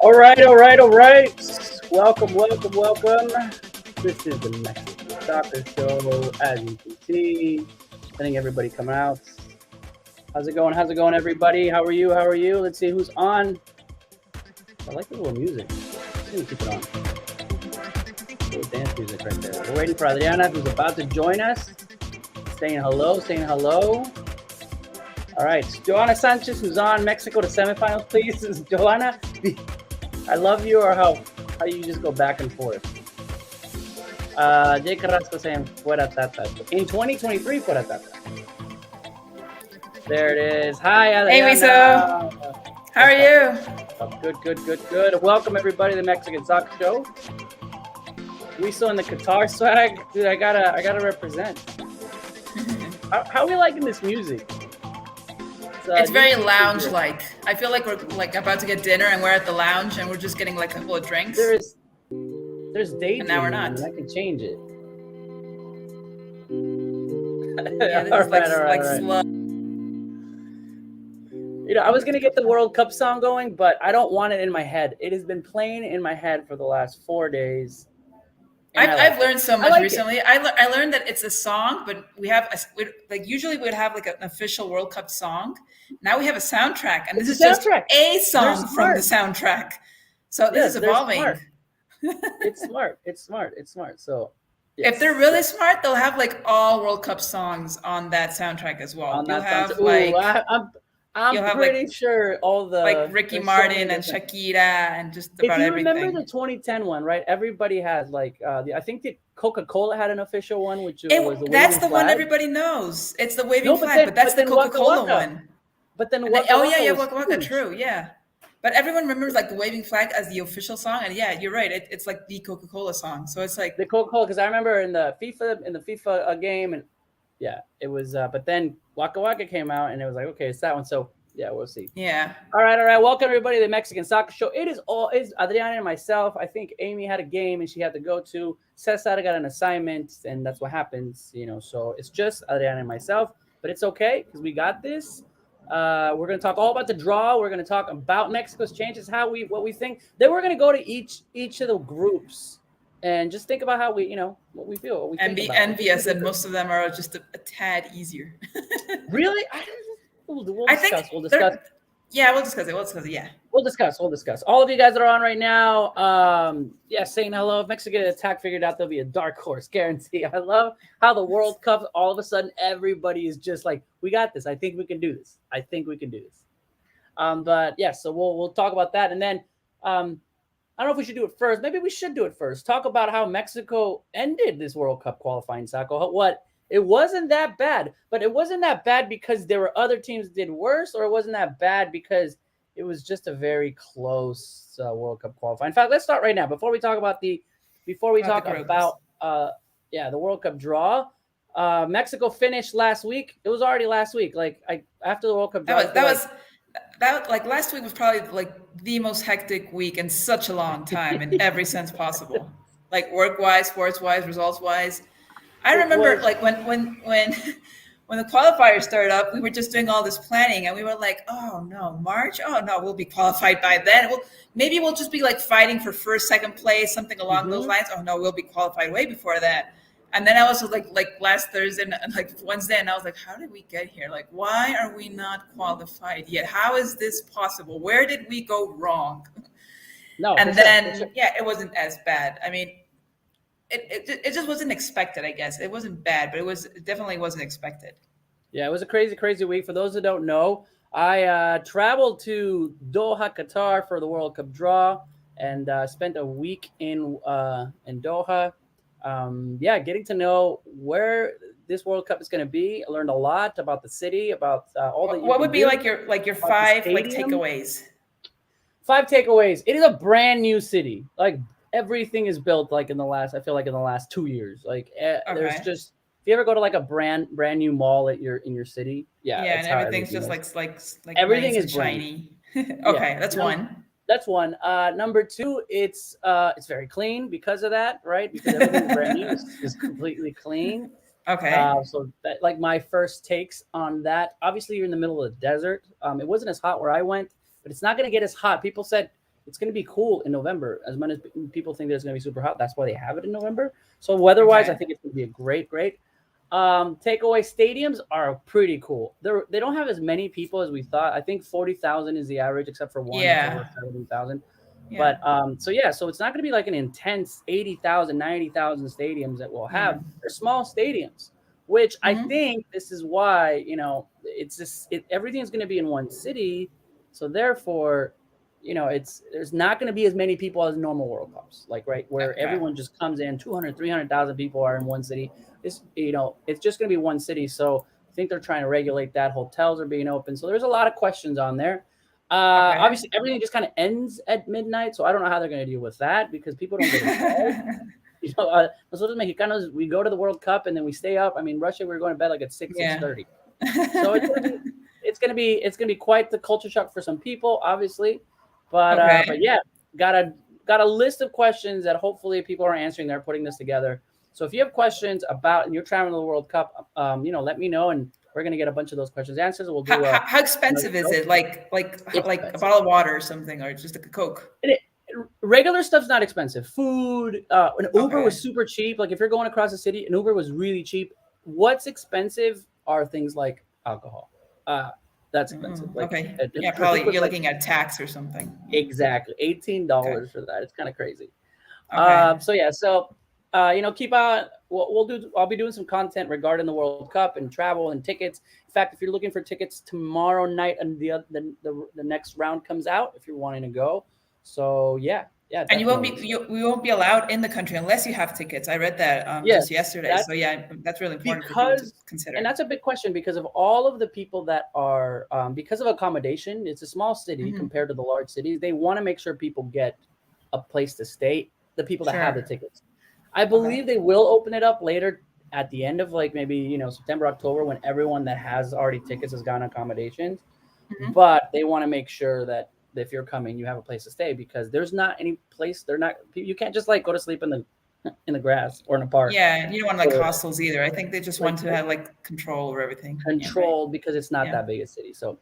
All right. Welcome. This is the Mexican Soccer Show. As you can see, letting everybody come out. How's it going, everybody? How are you? Let's see who's on. I like the little music. I'm gonna keep it on. Little dance music right there. We're waiting for Adriana, who's about to join us. Saying hello. All right, Joanna Sanchez, who's on Mexico to semifinals, please. Joanna, I love you, or how you just go back and forth. Jay Carrasco saying fuera tata. In 2023, fuera tata. There it is. Hi, Adriana. Hey, Wiso. How are you? Good. Welcome, everybody, to the Mexican Soccer Show. Wiso in the Qatar swag. Dude, I gotta represent. How are we liking this music? It's very lounge-like. I feel like we're about to get dinner and we're at the lounge and we're just getting a couple of drinks. There's daydreaming, and now we're not. I can change it. Yeah, this is right. Slow. I was gonna get the World Cup song going, but I don't want it in my head. It has been playing in my head for the last 4 days. I've learned so much recently. I learned that it's a song, but usually we'd have an official World Cup song. Now we have a soundtrack, and this is just a song from the soundtrack. So this is evolving. It's smart. So yes. If they're really smart, they'll have all World Cup songs on that soundtrack as well. I'm pretty sure all the Ricky Martin and Shakira and just about everything. If you remember the 2010 one, right? Everybody had I think that Coca-Cola had an official one, which was the that's the flag. One everybody knows. It's the waving flag, but that's the Coca-Cola one. But then Waka Waka, true, yeah. But everyone remembers the waving flag as the official song, and yeah, you're right. It's like the Coca-Cola song. So it's the Coca-Cola, because I remember in the FIFA game, and yeah, it was. But then Waka Waka came out, and it was okay, it's that one. So yeah, we'll see. Yeah. All right. Welcome everybody to the Mexican Soccer Show. It's Adriana and myself. I think Amy had a game and she had to go to. Cesar got an assignment, and that's what happens, So it's just Adriana and myself, but it's okay because we got this. We're going to talk all about the draw. We're going to talk about Mexico's changes, what we think. Then we're going to go to each of the groups and just think about how we, what we feel. What we and think be about. Envious that most of them are just a tad easier. Really? We'll discuss. Yeah, we'll discuss it. We'll discuss it. Yeah. We'll discuss. All of you guys that are on right now, saying hello. If Mexico get attack figured out, there'll be a dark horse guarantee. I love how the World Cup, all of a sudden, everybody is just like, we got this. I think we can do this. But yeah, so we'll talk about that, and then I don't know if we should do it first. Maybe we should do it first. Talk about how Mexico ended this World Cup qualifying cycle. It wasn't that bad, but it wasn't that bad because there were other teams that did worse, or it wasn't that bad because it was just a very close World Cup qualifying. In fact, let's start right now before we talk about the World Cup draw. Mexico finished last week. It was already last week. After the World Cup draw. That last week was probably like the most hectic week in such a long time in every sense possible. Like work-wise, sports-wise, results-wise. I remember when the qualifiers started up, we were just doing all this planning and we were like, oh no, March? Oh no, we'll be qualified by then. Maybe we'll just be like fighting for first, second place, something along those lines. Oh no, we'll be qualified way before that. And then I was like last Thursday and like Wednesday, and I was like, how did we get here? Like, why are we not qualified yet? How is this possible? Where did we go wrong? No, it wasn't as bad. I mean, it just wasn't expected, I guess. It wasn't bad, but it definitely wasn't expected. Yeah, it was a crazy, crazy week. For those that don't know, I traveled to Doha, Qatar for the World Cup draw and spent a week in Doha. Getting to know where this World Cup is going to be. I learned a lot about the city, about all the. What would be like your 5 takeaways? 5 takeaways. It is a brand new city. Like everything is built like in the last 2 years. Like there's just, if you ever go to like a brand new mall in your city, and everything's just like everything nice is shiny. Okay, that's one. That's one. Number 2, it's very clean because of that, right? Because everything brand new is completely clean. Okay. So that, like, my first takes on that. Obviously, you're in the middle of the desert. It wasn't as hot where I went, but it's not going to get as hot. People said it's going to be cool in November. As much as people think that it's going to be super hot, that's why they have it in November. So weather-wise, I think it's going to be a great. Takeaway stadiums are pretty cool. They don't have as many people as we thought. I think 40,000 is the average, except for one. Yeah. 70,000. Yeah. But so it's not going to be like an intense 80,000, 90,000 stadiums that we'll have. They're small stadiums, which I think this is why, everything is going to be in one city. So therefore, there's not going to be as many people as normal World Cups, where everyone just comes in, 200, 300,000 people are in one city. It's just going to be one city. So I think they're trying to regulate that. Hotels are being open. So there's a lot of questions on there. Obviously, everything just kind of ends at midnight. So I don't know how they're going to deal with that because people don't get involved. Nosotros Mexicanos, we go to the World Cup and then we stay up. I mean, Russia, we were going to bed like at 6:30. So it's going to be quite the culture shock for some people, obviously. But got a list of questions that hopefully people are answering. They're putting this together. So if you have questions about and you're traveling to the World Cup, let me know, and we're gonna get a bunch of those questions answers. We'll do. How expensive is it? Like a bottle of water or something, or just like a Coke? Regular stuff's not expensive. Food, an Uber was super cheap. Like if you're going across the city, an Uber was really cheap. What's expensive are things like alcohol. That's expensive. Probably you're looking at tax or something. Exactly, $18 for that. It's kind of crazy. Keep on. I'll be doing some content regarding the World Cup and travel and tickets. In fact, if you're looking for tickets tomorrow night and the next round comes out, if you're wanting to go, so yeah. And we won't be allowed in the country unless you have tickets. I read that just yesterday. That's really important for people to consider. And that's a big question because of all of the people that are because of accommodation. It's a small city compared to the large cities. They want to make sure people get a place to stay. The people that have the tickets. I believe they will open it up later at the end of maybe September, October, when everyone that has already tickets has gotten accommodations. But they want to make sure that if you're coming, you have a place to stay because there's not any place. You can't just go to sleep in the grass or in a park. Yeah, you don't want hostels either. I think they just want to have control over everything. Because it's not that big a city. So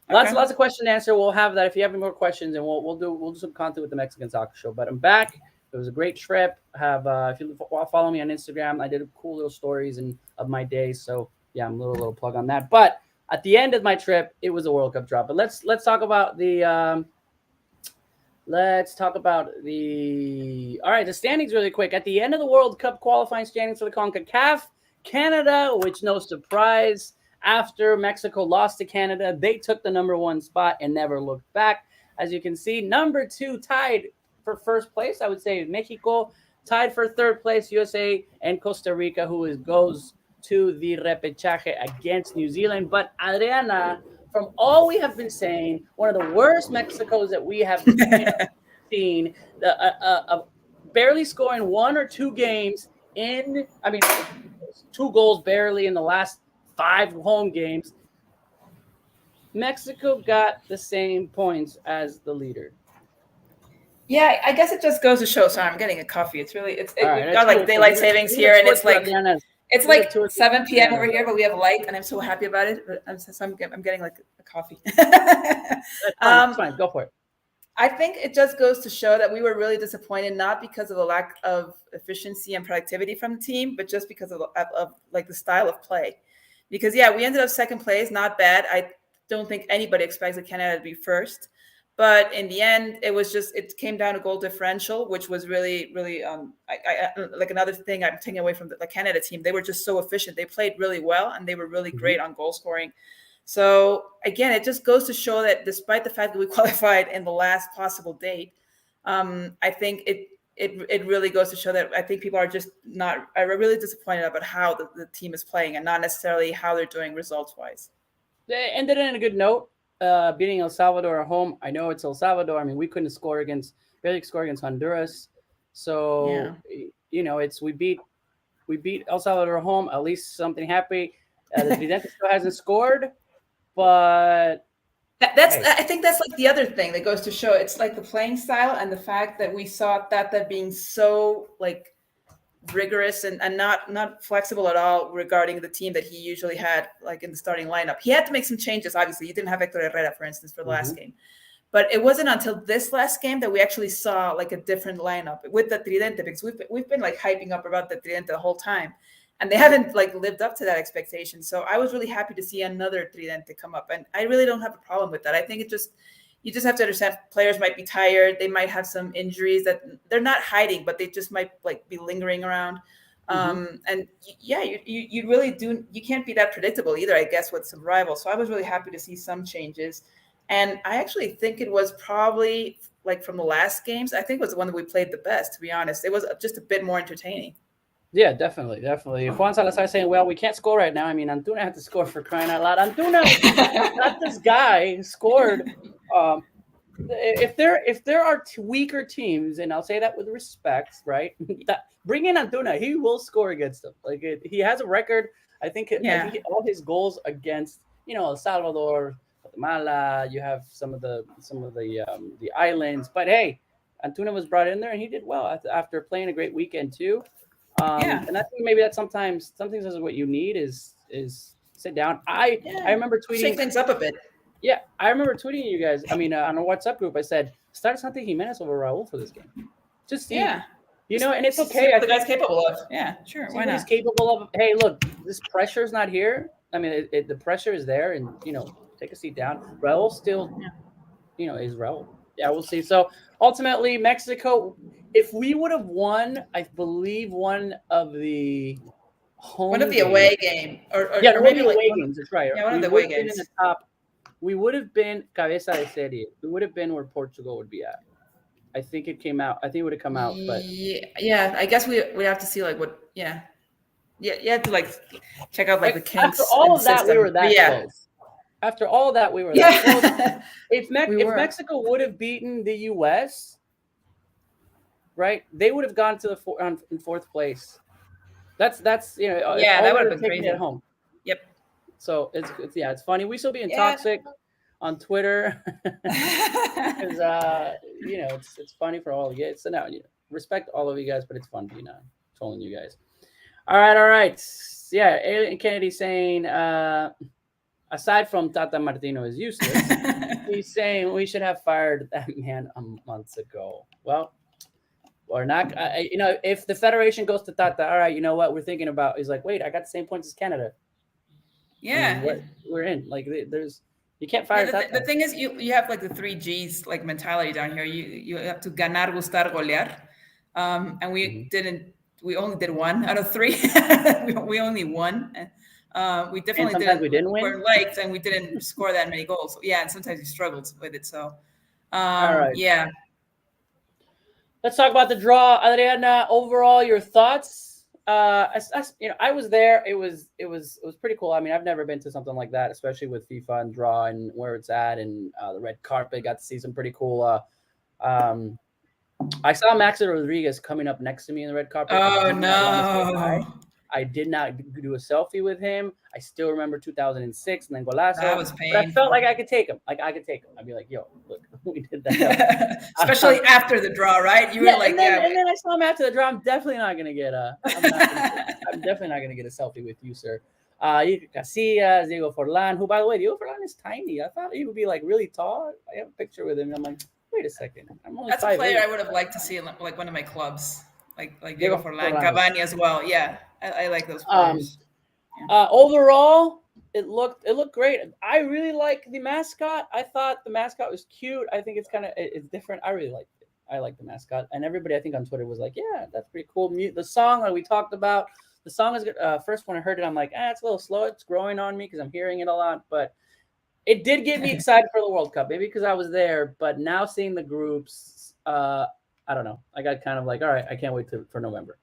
lots of questions to answer. We'll have that if you have any more questions, and we'll do some content with the Mexican Soccer Show. But I'm back. It was a great trip. If you follow me on Instagram, I did cool little stories of my day. So yeah, I'm a little plug on that. But at the end of my trip, it was a World Cup draw. But let's talk about the. Let's talk about the. All right, the standings really quick. At the end of the World Cup qualifying standings for the Concacaf, Canada, which no surprise, after Mexico lost to Canada, they took the number 1 spot and never looked back. As you can see, number 2 tied for first place, I would say Mexico. Tied for third place, USA and Costa Rica, who goes to the repechaje against New Zealand. But Adriana, from all we have been saying, one of the worst Mexicos that we have seen, barely scoring 1 or 2 games in, 2 goals barely in the last 5 home games. Mexico got the same points as the leader. Yeah, I guess it just goes to show. Sorry, I'm getting a coffee. It's really, we've got like daylight savings here, and it's like 7 p.m. over here, but we have light, and I'm so happy about it. I'm getting like a coffee. That's fine. Go for it. I think it just goes to show that we were really disappointed, not because of the lack of efficiency and productivity from the team, but just because of like the style of play. Because we ended up second place, not bad. I don't think anybody expected Canada to be first. But in the end, it came down to goal differential, which was really, really like another thing I'm taking away from the Canada team. They were just so efficient. They played really well, and they were really great on goal scoring. So again, it just goes to show that despite the fact that we qualified in the last possible date, I think it really goes to show that I think people are really disappointed about how the team is playing and not necessarily how they're doing results-wise. They ended in a good note. Beating El Salvador at home. I know it's El Salvador. We couldn't barely score against Honduras. So we beat El Salvador at home. At least something happy. The Tridente still hasn't scored, but I think that's like the other thing that goes to show. It's like the playing style and the fact that we saw that being so like rigorous and not flexible at all regarding the team that he usually had like in the starting lineup. He had to make some changes. Obviously, he didn't have Hector Herrera, for instance, for the last game. But it wasn't until this last game that we actually saw like a different lineup with the Tridente, because we've been like hyping up about the Tridente the whole time, and they haven't like lived up to that expectation. So I was really happy to see another Tridente come up, and I really don't have a problem with that. I think you just have to understand players might be tired. They might have some injuries that they're not hiding, but they just might like be lingering around. And you really do. You can't be that predictable either, I guess, with some rivals. So I was really happy to see some changes. And I actually think it was probably like from the last games, I think it was the one that we played the best, to be honest. It was just a bit more entertaining. Yeah, definitely. Juan Salazar saying, well, we can't score right now. Antuna had to score, for crying out loud. Antuna, not this guy, scored. If there are weaker teams, and I'll say that with respect, right? Bring in Antuna. He will score against them. Like he has a record. I think all his goals against El Salvador, Guatemala. You have some of the islands, but hey, Antuna was brought in there and he did well after playing a great weekend too. And I think maybe that sometimes is what you need is sit down. I remember tweeting, shake things up a bit. Yeah, I remember tweeting you guys. On a WhatsApp group, I said start Santi Jimenez over Raul for this game. Just see, and it's okay. The guy's capable of. Yeah, sure. Why not? He's capable of. Hey, look, this pressure is not here. The pressure is there, and take a seat down. Raul still, is Raul. Yeah, we'll see. So ultimately, Mexico. If we would have won, I believe one of the away game, or maybe away games. That's right. Yeah, one of the away games. In the top, we would have been cabeza de serie. We would have been where Portugal would be at. I think it came out. I think it would have come out, but I guess we have to see like what. Yeah. You have to like check out like the kinks. After all of that, we were that close. After all of that, we were that close. If Mexico would have beaten the U.S., right, they would have gone to in fourth place. That's that would have been crazy at home. Yep. So it's funny. We still being toxic on Twitter because it's funny for all of you. So now respect all of you guys, but it's fun being trolling you guys. All right. Yeah, Alien Kennedy saying aside from Tata Martino is useless, he's saying we should have fired that man months ago. Well. Or not, if the federation goes to Tata, all right, you know what we're thinking about? He's like, wait, I got the same points as Canada. Yeah. we're in. Like there's you can't fire that. The thing is, you have like the 3 Gs like mentality down here. You have to ganar, gustar, golear, and we didn't. We only did 1 out of 3. we only won. We definitely sometimes we didn't win. We're liked, and we didn't score that many goals. So, yeah, and sometimes we struggled with it. So, all right, yeah. Let's talk about the draw, Adriana. Overall, your thoughts? I was there. It was pretty cool. I mean, I've never been to something like that, especially with FIFA and draw and where it's at and the red carpet. Got to see some pretty cool. I saw Max Rodriguez coming up next to me in the red carpet. Oh no! I did not do a selfie with him. I still remember 2006 and then Golazo. That was painful. But I felt like I could take him. I'd be like, yo, look, we did that. Especially after the draw, right? You were like, and then I saw him after the draw. I'm definitely not gonna get I'm definitely not gonna get a selfie with you, sir. Casillas, Diego Forlan, who, by the way, Diego Forlan is tiny. I thought he would be like really tall. I have a picture with him. I'm like, wait a second. I'm only That's 5'8". A player I would have liked to see in like one of my clubs, like Diego Forlan, Cavani as well. Yeah, I like those players. Overall, it looked great. I really like the mascot. I thought the mascot was cute. I think it's different. I really liked it. I like the mascot, and everybody I think on Twitter was like, "Yeah, that's pretty cool." The song that we talked about, the song is good. First when I heard it, I'm like, it's a little slow. It's growing on me because I'm hearing it a lot, but it did get me excited for the World Cup. Maybe because I was there, but now seeing the groups, I don't know. I got kind of like, all right, I can't wait for November.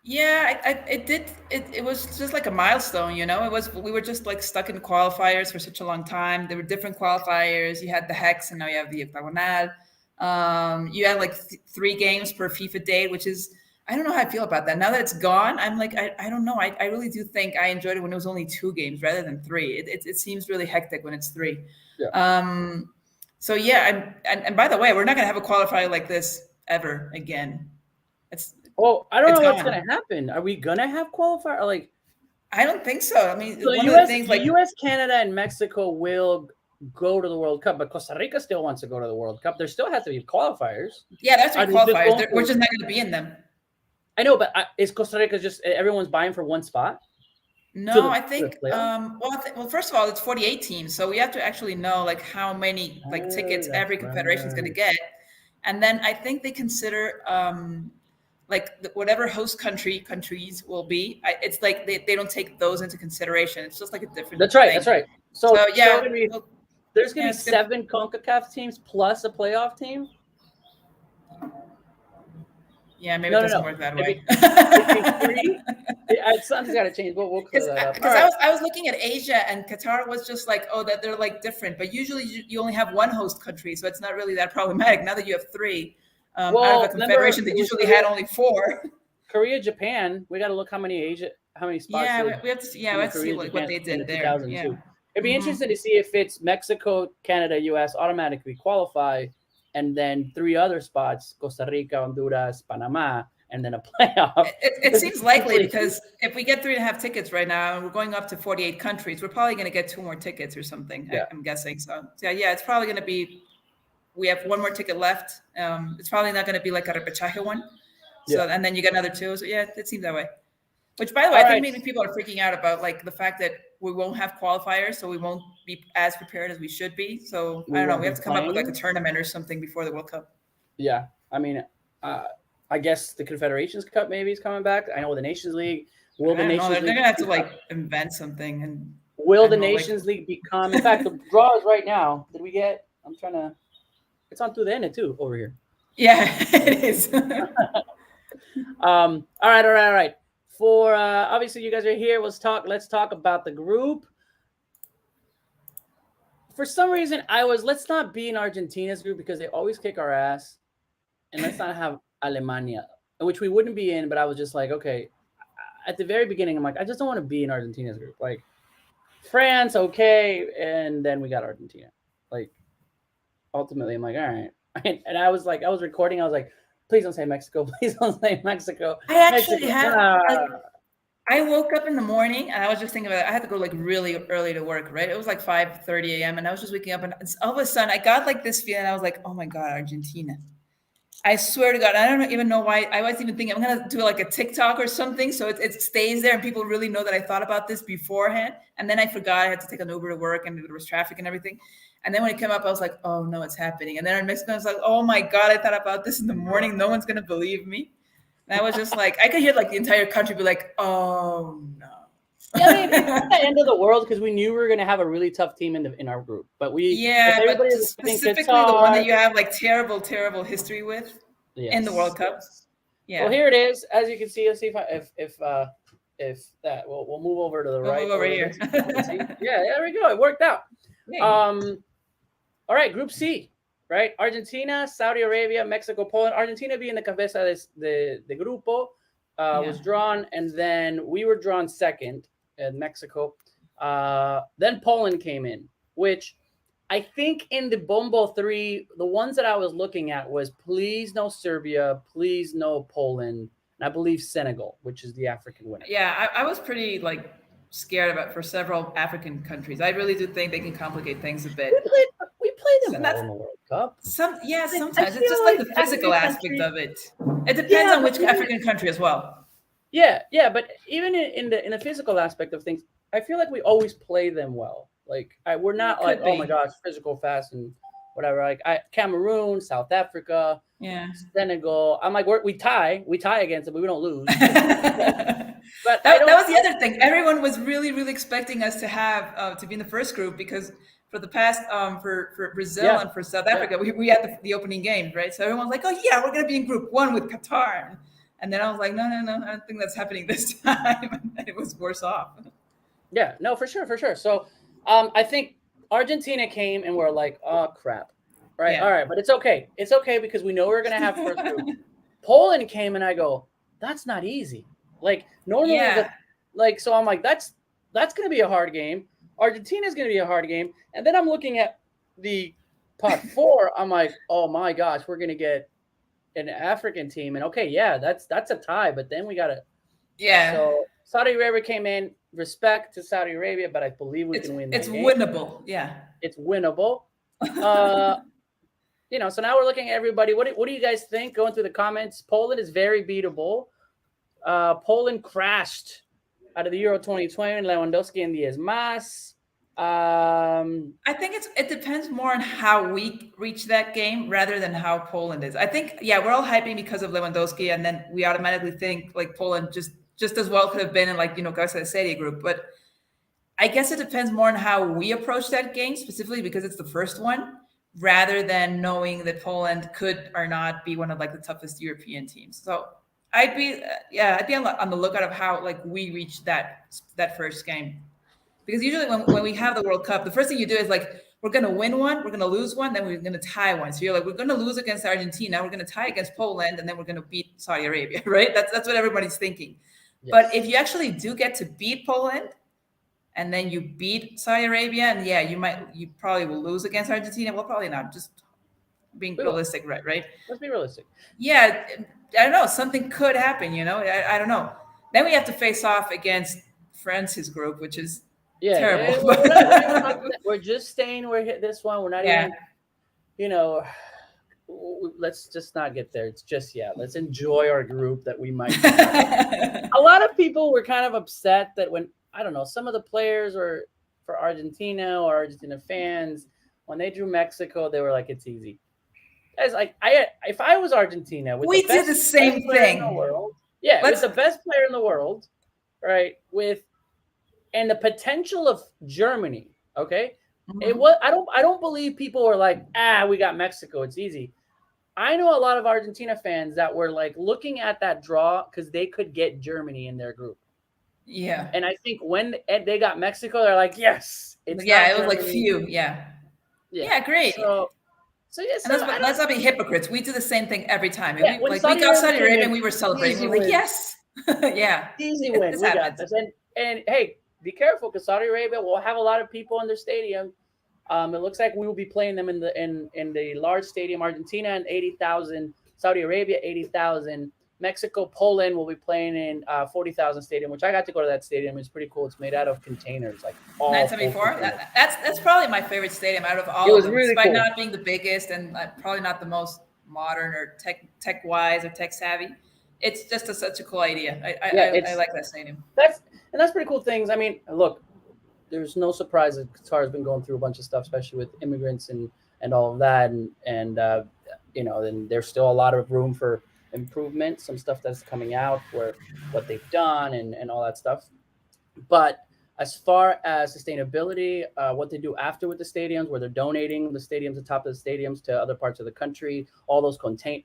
Yeah, it was just like a milestone, we were just like stuck in qualifiers for such a long time. There were different qualifiers. You had the hex and now you have the octagonal. You had like 3 games per FIFA date, which is, I don't know how I feel about that. Now that it's gone, I'm like, I don't know. I really do think I enjoyed it when it was only 2 games rather than 3. It seems really hectic when it's 3. Yeah. So yeah, and by the way, we're not going to have a qualifier like this ever again. I don't know what's going to happen. Are we going to have qualifier? Like, I don't think so. I mean, so one of the things like U.S., Canada, and Mexico will go to the World Cup, but Costa Rica still wants to go to the World Cup. There still has to be qualifiers. Yeah, that's qualifiers. We're just not going to be in them. I know, but is Costa Rica just everyone's buying for one spot? No, I think. Well, first of all, it's 48 teams, so we have to actually know like how many tickets every confederation is going to get, and then I think they consider whatever host countries will be. It's like they don't take those into consideration. It's just like a different. That's right. So yeah, there's going to be 7 Concacaf teams plus a playoff team. Yeah, maybe it doesn't work that way. Something's got to change, but we'll clear that up. Because I was looking at Asia, and Qatar was just like, that they're like different. But usually you only have one host country, so it's not really that problematic. Now that you have 3 out of a confederation that usually had only 4. Korea, Japan, we got to look how many spots. Yeah, we have to see what they did there. Yeah. It'd be interesting to see if it's Mexico, Canada, U.S. automatically qualify, and then 3 other spots: Costa Rica, Honduras, Panama, and then a playoff. It seems likely because if we get 3.5 tickets right now, and we're going up to 48 countries, we're probably going to get 2 more tickets or something. Yeah. I'm guessing. So yeah, it's probably going to be. We have 1 more ticket left. It's probably not going to be like a repechaje one. So and then you get another 2. So yeah, it seems that way. Which, by the way, I think maybe people are freaking out about like the fact that we won't have qualifiers, so we won't be as prepared as we should be. So I don't know. We have to come up with like a tournament or something before the World Cup. Yeah, I mean, I guess the Confederations Cup maybe is coming back. I know the Nations League. They're gonna have to like invent something. And will the Nations League become? In fact, the draw is right now. Did we get? I'm trying to. It's on through the end too over here. Yeah, it is. All right. For obviously you guys are here. Let's talk about the group. For some reason, let's not be in Argentina's group because they always kick our ass, and let's not have Alemania, which we wouldn't be in. But I was just like, okay. At the very beginning, I'm like, I just don't want to be in Argentina's group. Like France, okay, and then we got Argentina. Like ultimately, I'm like, all right. And I was recording. I was like, please don't say Mexico. Please don't say Mexico. I woke up in the morning and I was just thinking about it. I had to go like really early to work, right? It was like 5:30 a.m. and I was just waking up and all of a sudden I got like this feeling. I was like, oh my God, Argentina. I swear to God, I don't even know why. I was even thinking I'm gonna do like a TikTok or something, so it stays there and people really know that I thought about this beforehand. And then I forgot I had to take an Uber to work, and there was traffic and everything. And then when it came up, I was like, "Oh no, it's happening!" And then our Mexican was like, "Oh my God, I thought about this in the morning. No one's gonna believe me." And I was just like, I could hear like the entire country be like, "Oh no." Yeah, I mean, it's not the end of the world because we knew we were going to have a really tough team in our group. But but specifically the one that you have like terrible history with in the World Cup. Yes. Yeah. Well, here it is. As you can see, let's see if that we'll move over to the right. Move over here. Yeah, there we go. It worked out. All right, Group C. Right, Argentina, Saudi Arabia, Mexico, Poland. Argentina being the cabeza de grupo was drawn, and then we were drawn second. In Mexico. Then Poland came in, which I think in the Bombo 3, the ones that I was looking at was please no Serbia, please no Poland, and I believe Senegal, which is the African winner. Yeah, I was pretty like scared about for several African countries. I really do think they can complicate things a bit. We played them well in the World Cup. Sometimes it's just like the physical aspect of it. It depends on which African country as well. Yeah, but even in the physical aspect of things, I feel like we always play them well. Like we're not like, oh my gosh, physical, fast, and whatever. Like Cameroon, South Africa, Senegal. I'm like, we tie against them, but we don't lose. But that was the other thing. Everyone was really expecting us to have to be in the first group because for the past for Brazil and for South Africa, we had the opening game, right? So everyone's like, oh yeah, we're gonna be in Group 1 with Qatar. And then I was like, no, I don't think that's happening this time. And it was worse off. Yeah, no, for sure. So I think Argentina came and we're like, oh, crap. Right, all right, but it's okay. It's okay because we know we're going to have first group. Poland came and I go, that's not easy. Like, normally, so I'm like, that's going to be a hard game. Argentina's going to be a hard game. And then I'm looking at the pot 4. I'm like, oh, my gosh, we're going to get an African team, and that's a tie, but then we gotta so Saudi Arabia came in. Respect to Saudi Arabia, but I believe we can win that game. Winnable. It's winnable. So now we're looking at everybody. What do you guys think? Going through the comments. Poland is very beatable. Poland crashed out of the Euro 2020. Lewandowski and 10 más. I think it depends more on how we reach that game rather than how Poland is. I think we're all hyping because of Lewandowski, and then we automatically think like Poland just as well could have been in like Casa de Serie group. But I guess it depends more on how we approach that game specifically because it's the first one, rather than knowing that Poland could or not be one of like the toughest European teams. So I'd be on the lookout of how like we reach that first game. Because usually when we have the World Cup, the first thing you do is like, we're going to win one, we're going to lose one, then we're going to tie one. So you're like, we're going to lose against Argentina, we're going to tie against Poland, and then we're going to beat Saudi Arabia, right? That's what everybody's thinking. Yes. But if you actually do get to beat Poland, and then you beat Saudi Arabia, and you probably will lose against Argentina. Well, probably not, just being realistic, right? Let's be realistic. Yeah, I don't know. Something could happen, I don't know. Then we have to face off against France's group, which is terrible. We're just staying. We're hit this one. We're not even, let's just not get there. It's just, let's enjoy our group that we might. A lot of people were kind of upset that when, I don't know, some of the players were for Argentina or Argentina fans, when they drew Mexico, they were like, it's easy. Guys, like, if I was Argentina, we did the same thing. With the best player in the world, right? And the potential of Germany, okay? Mm-hmm. It was. I don't believe people were like, we got Mexico, it's easy. I know a lot of Argentina fans that were like looking at that draw because they could get Germany in their group. Yeah. And I think when they got Mexico, they're like, yes. It was like phew. Yeah, great. So let's not be hypocrites. We do the same thing every time. We got Saudi Arabia and we were celebrating. We're like, yes. Easy win. We got this. And hey, be careful because Saudi Arabia will have a lot of people in their stadium. It looks like we will be playing them in the large stadium. Argentina and 80,000, Saudi Arabia 80,000, Mexico, Poland will be playing in 40,000 stadium, which I got to go to that stadium. It's pretty cool. It's made out of containers, like all 974. That's probably my favorite stadium out of all. It was really cool. Despite not being the biggest and probably not the most modern or tech wise or tech savvy. It's just such a cool idea. I like that stadium. That's pretty cool things. I mean, look, there's no surprise that Qatar has been going through a bunch of stuff, especially with immigrants and all of that, and then there's still a lot of room for improvement. Some stuff that's coming out where what they've done and all that stuff. But as far as sustainability, what they do after with the stadiums, where they're donating the stadiums, the top of the stadiums to other parts of the country, all those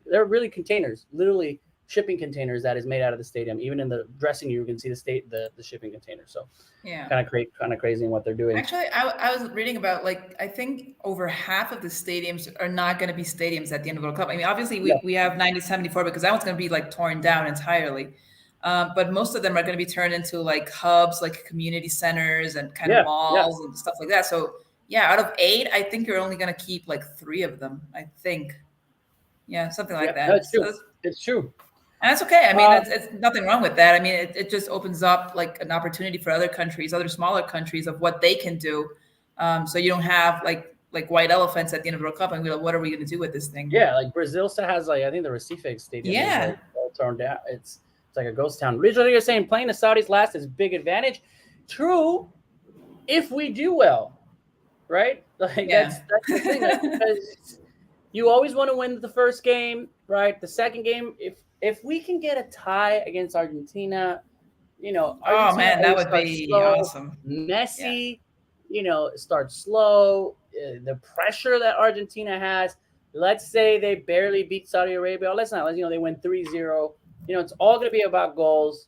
they're really containers, literally shipping containers that is made out of the stadium. Even in the dressing room, you can see the shipping container. So yeah, kind of crazy in what they're doing. Actually, I was reading about, like, I think over half of the stadiums are not going to be stadiums at the end of the World Cup. I mean, obviously we have 1974 because that one's going to be like torn down entirely. But most of them are going to be turned into like hubs, like community centers and kind of malls and stuff like that. So yeah, out of 8, I think you're only going to keep like 3 of them, I think. Yeah, something like that. No, it's true. It's true. And that's okay. I mean, it's nothing wrong with that. I mean, it just opens up like an opportunity for other countries, other smaller countries, of what they can do. So you don't have like white elephants at the end of the World Cup and we're like, what are we going to do with this thing? Yeah, like Brazil still has, like, I think the Recife Stadium is like all torn down. It's like a ghost town. Originally, you're saying playing the Saudis last is a big advantage. True, if we do well, right? Like that's the thing. Like, because you always want to win the first game, right? The second game, if we can get a tie against Argentina, Argentina, oh man, that would be awesome. Messi, starts slow. The pressure that Argentina has. Let's say they barely beat Saudi Arabia. Let's they win 3-0. It's all going to be about goals.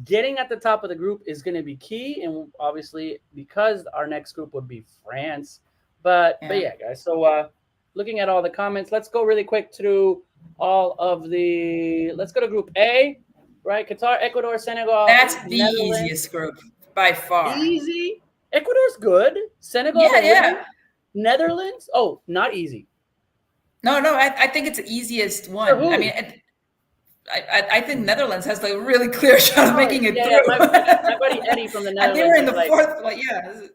Getting at the top of the group is going to be key, and obviously because our next group would be France. But yeah, guys. So looking at all the comments, let's go really quick through all of the. Let's go to Group A, right? Qatar, Ecuador, Senegal. That's the easiest group by far. Easy. Ecuador's good. Senegal. Yeah. Netherlands. Oh, not easy. No. I think it's the easiest one. I mean, I think Netherlands has like a really clear shot of making it through. My buddy Eddie from the Netherlands. And they were in the fourth. Like,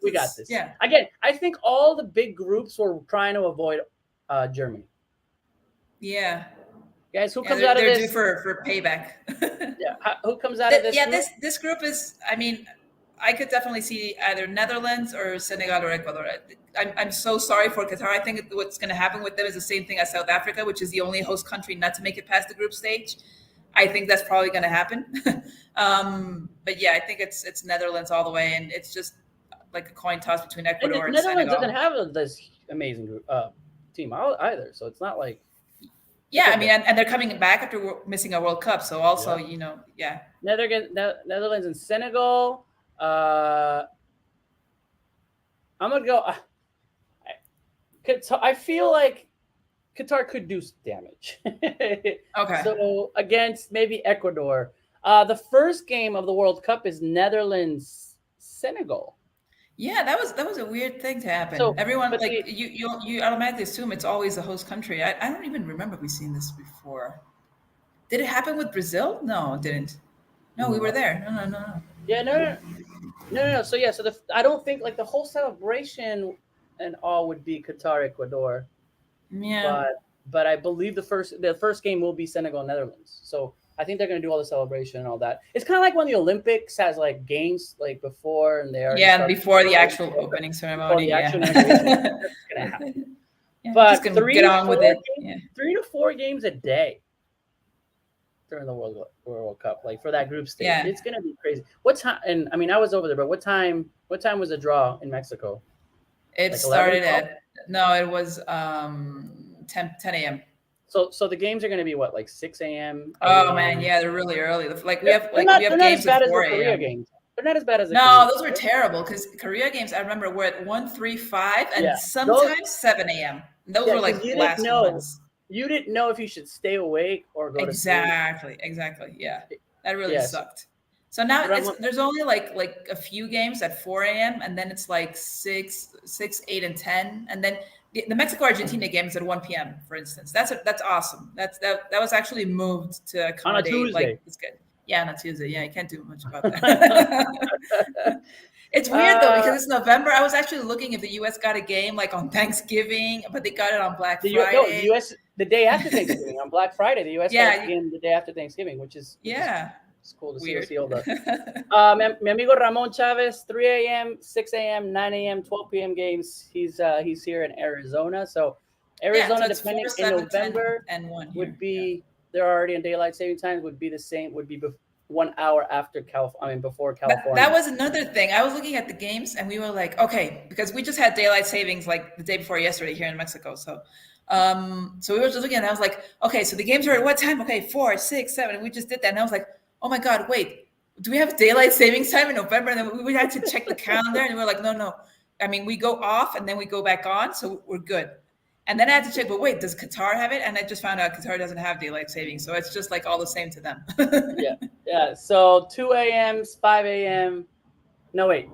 we got this. Yeah. Again, I think all the big groups were trying to avoid Germany. Yeah. Guys, who comes out of this? They're due for payback. Who comes out of this? Yeah, group? This group is. I mean, I could definitely see either Netherlands or Senegal or Ecuador. I'm so sorry for Qatar. I think what's going to happen with them is the same thing as South Africa, which is the only host country not to make it past the group stage. I think that's probably going to happen. But yeah, I think it's Netherlands all the way, and it's just like a coin toss between Ecuador and Senegal. Netherlands doesn't have this amazing group, team either, so it's not like. Yeah, I mean, and they're coming back after missing a World Cup, so also, Netherlands and Senegal. I'm gonna go. I feel like Qatar could do damage. Okay. So against maybe Ecuador. The first game of the World Cup is Netherlands Senegal. Yeah, that was a weird thing to happen. So, everyone you automatically assume it's always the host country. I don't even remember we've seen this before. Did it happen with Brazil? No, it didn't. No, we were there. No. Yeah, no. So I don't think like the whole celebration and all would be Qatar, Ecuador. Yeah. But I believe the first game will be Senegal, Netherlands. So I think they're going to do all the celebration and all that. It's kind of like when the Olympics has like games like before and they are before the actual opening ceremony. That's going to happen. But just gonna get on with it. 3 to 4 games a day during the World Cup, like for that group stage. Yeah. It's going to be crazy. What time? And I mean, I was over there, but what time was the draw in Mexico? It started it was 10 a.m. So the games are going to be what, like 6 a.m.? Oh man, yeah, they're really early. Like we have games at 4 a.m. They're not as bad as those were terrible because Korea games. I remember were at 1, 3, 5, and sometimes 7 a.m. Those were like last ones. You didn't know if you should stay awake or go to sleep. Exactly. Yeah, that really sucked. So now there's only like a few games at 4 a.m. and then it's like 6, 8, and 10, and then the Mexico-Argentina game is at 1 p.m. For instance. That's awesome. That was actually moved to accommodate. On a Tuesday. Like it's good. Yeah, on a Tuesday. Yeah, you can't do much about that. It's weird though because it's November. I was actually looking if the U.S. got a game like on Thanksgiving, but they got it on Black Friday. No, the U.S. the day after Thanksgiving on Black Friday. The U.S. got a game the day after Thanksgiving, which is it's cool to weird. see all the. Mi amigo Ramon Chavez, 3 a.m., 6 a.m., 9 a.m., 12 p.m. games. He's here in Arizona, so Arizona, so depending 4, 7, in November, 10, and 1 would be they're already in daylight saving time. Would be the same. Would be 1 hour after before California. That was another thing. I was looking at the games, and we were like, okay, because we just had daylight savings like the day before yesterday here in Mexico. So we were just looking, and I was like, okay, so the games are at what time? Okay, 4, 6, 7. And we just did that, and I was like, oh my god, wait, do we have daylight savings time in November? And then we had to check the calendar, and we were like, no. I mean, we go off and then we go back on, so we're good. And then I had to check, but wait, does Qatar have it? And I just found out Qatar doesn't have daylight savings, so it's just like all the same to them. Yeah. So 2 a.m., 5 a.m. No, wait.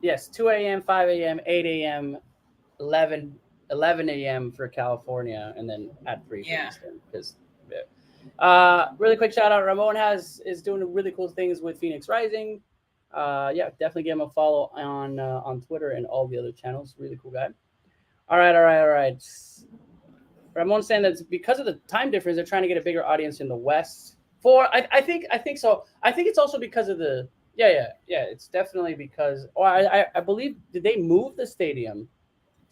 Yes, 2 a.m., 5 a.m., 8 a.m., 11 a.m. for California, and then at 3 for Eastern. Because really quick shout out, Ramon is doing really cool things with Phoenix Rising. Definitely give him a follow on Twitter and all the other channels. Really cool guy. All right. Ramon's saying that because of the time difference, they're trying to get a bigger audience in the West. I think so. I think it's also because of the It's definitely because. I believe did they move the stadium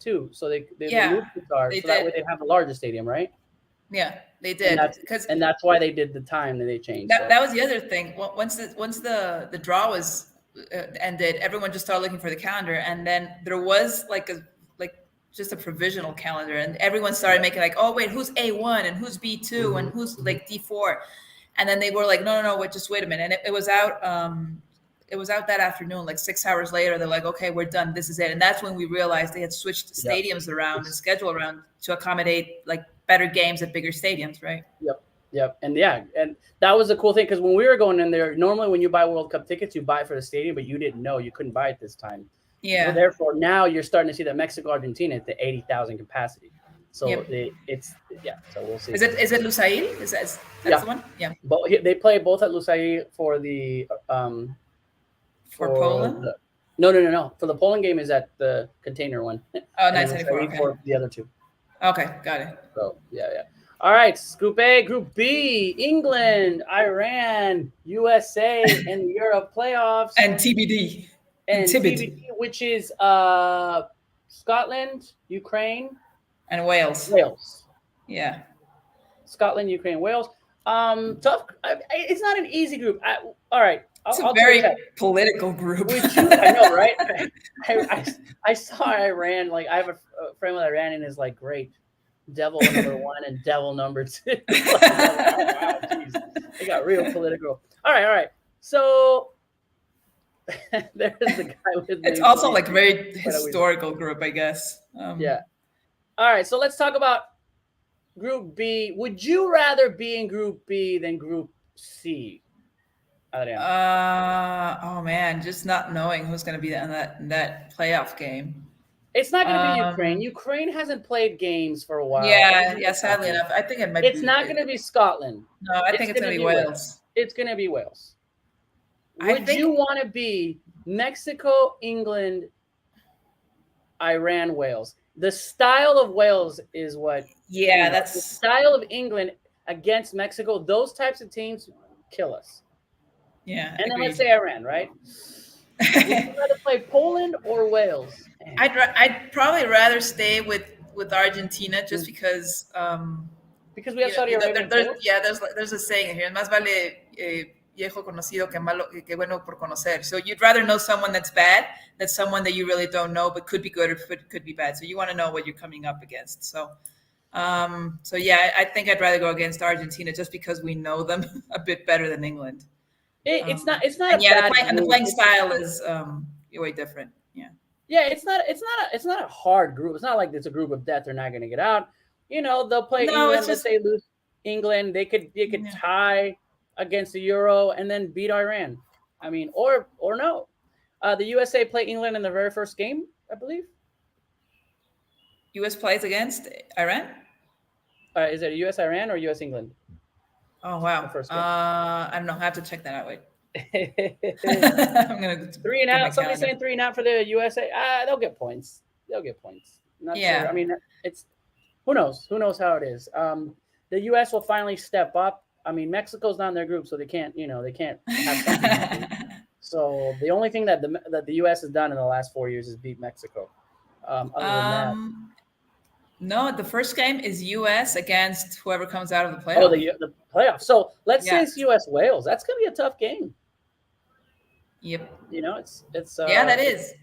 too? So they moved Qatar, so that way they have a larger stadium, right? Yeah, they did. And that's why they did the time that they changed. That was the other thing. Once the draw was ended, everyone just started looking for the calendar, and then there was just a provisional calendar, and everyone started making like, oh wait, who's A1 and who's B2 and who's like D4, and then they were like, no, wait, just wait a minute, and it was out. It was out that afternoon, like 6 hours later. They're like, okay, we're done. This is it, and that's when we realized they had switched stadiums around and schedule around to accommodate like better games at bigger stadiums, right? Yep, and that was a cool thing because when we were going in there, normally when you buy World Cup tickets, you buy for the stadium, but you didn't know you couldn't buy it this time. Yeah. So therefore, now you're starting to see that Mexico Argentina at the 80,000 capacity. So So we'll see. Is it Lusail? That's the one? Yeah. But they play both at Lusail for the for Poland. No. For the Poland game is at the container one. Oh, 974. Okay. For the other two. Okay, got it. So yeah. All right, Group A, Group B, England, Iran, USA, and the Europe playoffs. And TBD. And TBD, which is Scotland, Ukraine, and Wales. Yeah. Scotland, Ukraine, Wales. Tough. It's not an easy group. All right. It's a very political group. I know, right? I saw Iran. Like I have a friend with Iran, and is like, great. Devil number 1 and devil number 2. Like, wow, geez. They got real political. All right. So there's the guy with me. It's also like a very historical group, I guess. Yeah. All right. So let's talk about Group B. Would you rather be in Group B than Group C? Adriana? Oh man, just not knowing who's going to be in that playoff game. It's not going to be Ukraine. Ukraine hasn't played games for a while. Yeah. Sadly enough, I think it might. It's not going to be Scotland. No, I think it's going to be Wales. It's going to be Wales. Would you want to be Mexico, England, Iran, Wales? The style of Wales is what. Yeah, that's the style of England against Mexico. Those types of teams kill us. Yeah, and then let's say Iran, right? Would you rather play Poland or Wales? I'd probably rather stay with Argentina just because we have Saudi Arabia. There's a saying here: "Más vale viejo conocido que bueno por conocer." So you'd rather know someone that's bad than someone that you really don't know, but could be good or could be bad. So you want to know what you're coming up against. So I think I'd rather go against Argentina just because we know them a bit better than England. It's not. And the playing style is way different. Yeah, it's not a hard group. It's not like it's a group of death. They're not going to get out. They'll play England. Let's say lose England. They could tie against the Euro and then beat Iran. I mean, or no. The USA play England in the very first game, I believe. US plays against Iran? Is it US Iran or US England? Oh wow. I don't know. I have to check that out. Wait. I'm gonna 3-0. Somebody's saying 3-0 for the USA. They'll get points. Not sure. I mean, it's who knows? Who knows how it is? The US will finally step up. I mean, Mexico's not in their group, so they can't. They can't have something happen. So the only thing that the US has done in the last 4 years is beat Mexico. Other than that. No, the first game is US against whoever comes out of the playoff. Oh, the playoff. So let's say it's US Wales. That's gonna be a tough game. Yep. It's yeah, that is.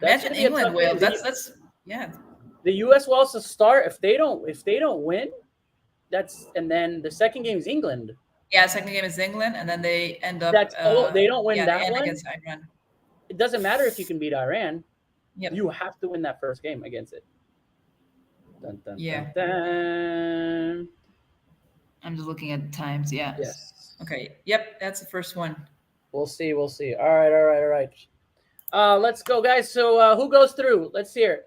Imagine England Wales. That's yeah. The US will also start if they don't win. And then the second game is England. Yeah, second game is England, and then they end up. They don't win that one against Iran. It doesn't matter if you can beat Iran. Yep. You have to win that first game against it. Dun, dun, yeah. Dun, dun. I'm just looking at the times. Yeah. Yes. Okay. Yep, that's the first one. We'll see. All right. Let's go, guys. So who goes through? Let's hear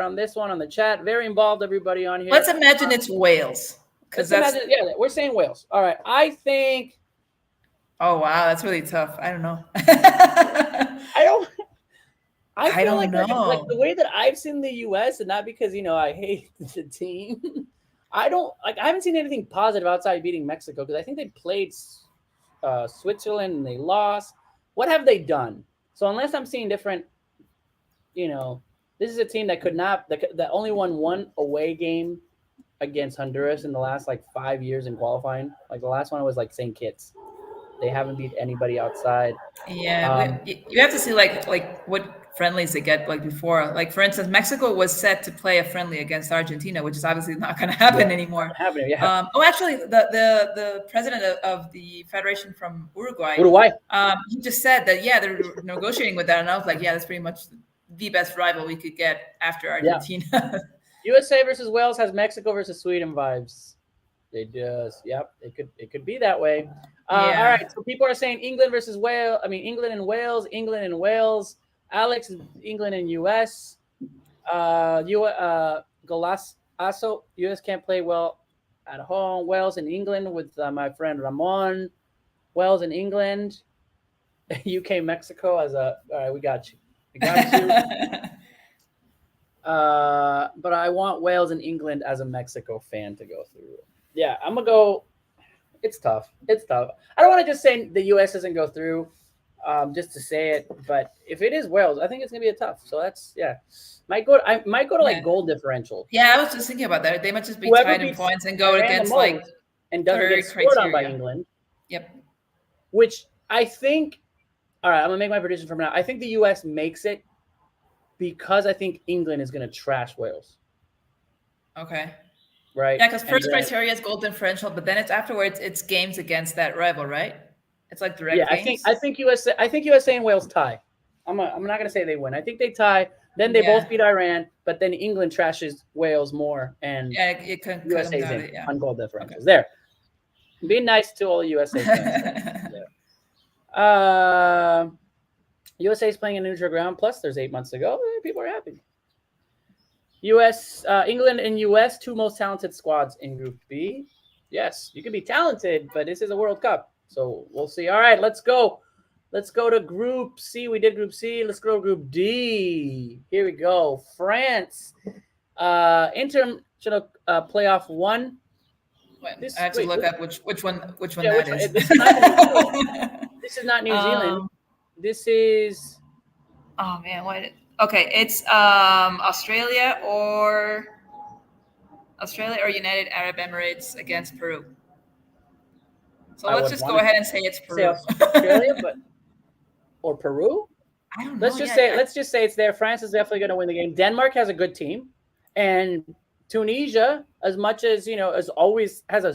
on this one on the chat. Very involved, everybody on here. Let's imagine it's Wales. We're saying Wales. All right. I think. Oh wow, that's really tough. I don't know. I don't know. Like the way that I've seen the US, and not because I hate the team. I haven't seen anything positive outside beating Mexico, because I think they played Switzerland and they lost. What have they done? So unless I'm seeing different, this is a team that that only won one away game against Honduras in the last 5 years in qualifying. Like the last one was St. Kitts. They haven't beat anybody outside. Yeah, you have to see what friendlies they get before. For instance, Mexico was set to play a friendly against Argentina, which is obviously not going to happen anymore. Yeah. Actually, the president of the federation from Uruguay, he just said that they're negotiating with that, and I was like, that's pretty much the best rival we could get after Argentina. Yeah. USA versus Wales has Mexico versus Sweden vibes. They just, it could be that way. All right, so people are saying England versus Wales. I mean, England and Wales. Alex, England and US. Golasso, US can't play well at home. Wales and England with my friend Ramon. Wales and England. UK, Mexico all right, we got you. But I want Wales and England as a Mexico fan to go through. Yeah, I'm going to go. It's tough. I don't want to just say the U.S. doesn't go through just to say it. But if it is Wales, I think it's going to be a tough. So that's, I might go to goal differential. Yeah, I was just thinking about that. They might just be tied in points and go against and doesn't get scored on by England. Yep. Which I think, all right, I'm going to make my prediction from now. I think the U.S. makes it because I think England is going to trash Wales. Okay. Right. Yeah, because first criteria is goal differential, but then it's games against that rival, right? It's direct games. I think USA and Wales tie. I'm not going to say they win. I think they tie. Then they both beat Iran, but then England trashes Wales more, and it can USA's in on goal differentials. Okay. There. Be nice to all USA fans. USA is playing a neutral ground. Plus, there's 8 months to go. People are happy. England and US, two most talented squads in Group B. Yes, you can be talented, but this is a World Cup, so we'll see. All right, let's go. Let's go to Group C. We did Group C. Let's go to Group D. Here we go. France. International playoff 1. I have to look up which one that is. This is not New Zealand. This is. Oh man, what? Okay, it's Australia or United Arab Emirates against Peru. So let's just go ahead and say it's Peru. Australia, or Peru. I don't know. Let's just say it's there. France is definitely going to win the game. Denmark has a good team, and Tunisia, as much as as always has a.